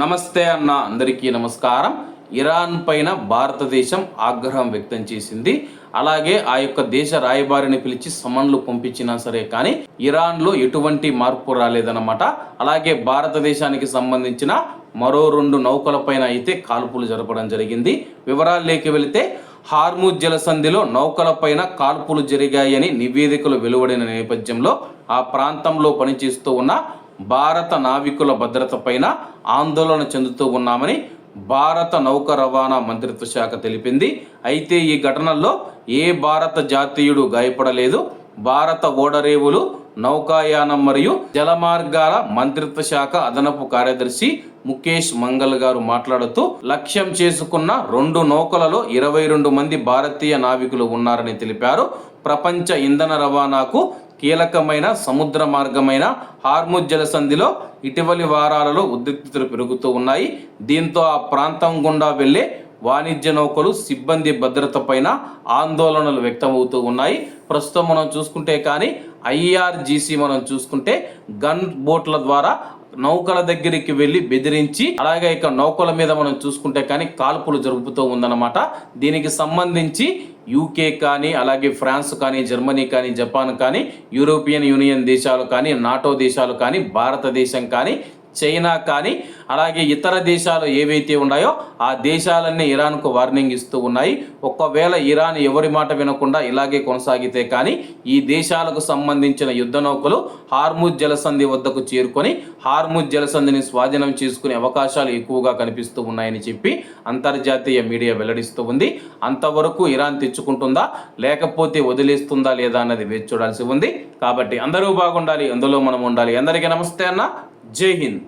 నమస్తే అన్న, అందరికీ నమస్కారం. ఇరాన్ పైన భారతదేశం ఆగ్రహం వ్యక్తం చేసింది. అలాగే ఆ యొక్క దేశ రాయబారిని పిలిచి సమన్లు పంపించినా సరే కానీ ఇరాన్లో ఎటువంటి మార్పు రాలేదన్నమాట. అలాగే భారతదేశానికి సంబంధించిన మరో 2 నౌకలపైన అయితే కాల్పులు జరపడం జరిగింది. వివరాల్లోకి వెళితే హార్ముజ్ జలసంధిలో నౌకలపైన కాల్పులు జరిగాయని నివేదికలు వెలువడిన నేపథ్యంలో ఆ ప్రాంతంలో పనిచేస్తూ ఉన్న భారత నావికుల భద్రత పైన ఆందోళన చెందుతూ ఉన్నామని భారత నౌక రవాణా మంత్రిత్వ శాఖ తెలిపింది. అయితే ఈ ఘటనల్లో ఏ భారత జాతీయుడు గాయపడలేదు. భారత ఓడరేవులు, నౌకాయానం మరియు జలమార్గాల మంత్రిత్వ శాఖ అదనపు కార్యదర్శి ముఖేష్ మంగల్ గారు మాట్లాడుతూ లక్ష్యం చేసుకున్న 2 నౌకలలో 22 మంది భారతీయ నావికులు ఉన్నారని తెలిపారు. ప్రపంచ ఇంధన రవాణాకు కీలకమైన సముద్ర మార్గమైన హార్ముజ్ జలసంధిలో ఇటీవలి వారాలలో ఉద్రిక్తతలు పెరుగుతూ ఉన్నాయి. దీంతో ఆ ప్రాంతం గుండా వెళ్లే వాణిజ్య నౌకలు, సిబ్బంది భద్రత పైన ఆందోళనలు వ్యక్తమవుతూ ఉన్నాయి. ప్రస్తుతం మనం చూసుకుంటే కానీ IRGC మనం చూసుకుంటే గన్ బోట్ల ద్వారా నౌకల దగ్గరికి వెళ్ళి బెదిరించి, అలాగే ఇక నౌకల మీద మనం చూసుకుంటే కానీ కాల్పులు జరుపుతూ ఉందన్నమాట. దీనికి సంబంధించి UK కానీ, అలాగే ఫ్రాన్స్ కానీ, జర్మనీ కానీ, జపాన్ కానీ, యూరోపియన్ యూనియన్ దేశాలు కానీ, నాటో దేశాలు కానీ, భారతదేశం కానీ, చైనా కానీ, అలాగే ఇతర దేశాలు ఏవైతే ఉన్నాయో ఆ దేశాలన్నీ ఇరాన్కు వార్నింగ్ ఇస్తూ ఉన్నాయి. ఒకవేళ ఇరాన్ ఎవరి మాట వినకుండా ఇలాగే కొనసాగితే కానీ ఈ దేశాలకు సంబంధించిన యుద్ధ నౌకలు హార్ముజ్ జలసంధి వద్దకు చేరుకొని హార్ముజ్ జలసంధిని స్వాధీనం చేసుకునే అవకాశాలు ఎక్కువగా కనిపిస్తూ ఉన్నాయని చెప్పి అంతర్జాతీయ మీడియా వెల్లడిస్తూ ఉంది. అంతవరకు ఇరాన్ తెచ్చుకుంటుందా లేకపోతే వదిలేస్తుందా లేదా అన్నది వేచి చూడాల్సి ఉంది. కాబట్టి అందరూ బాగుండాలి, అందులో మనం ఉండాలి. అందరికీ నమస్తే అన్న, జై హింద్.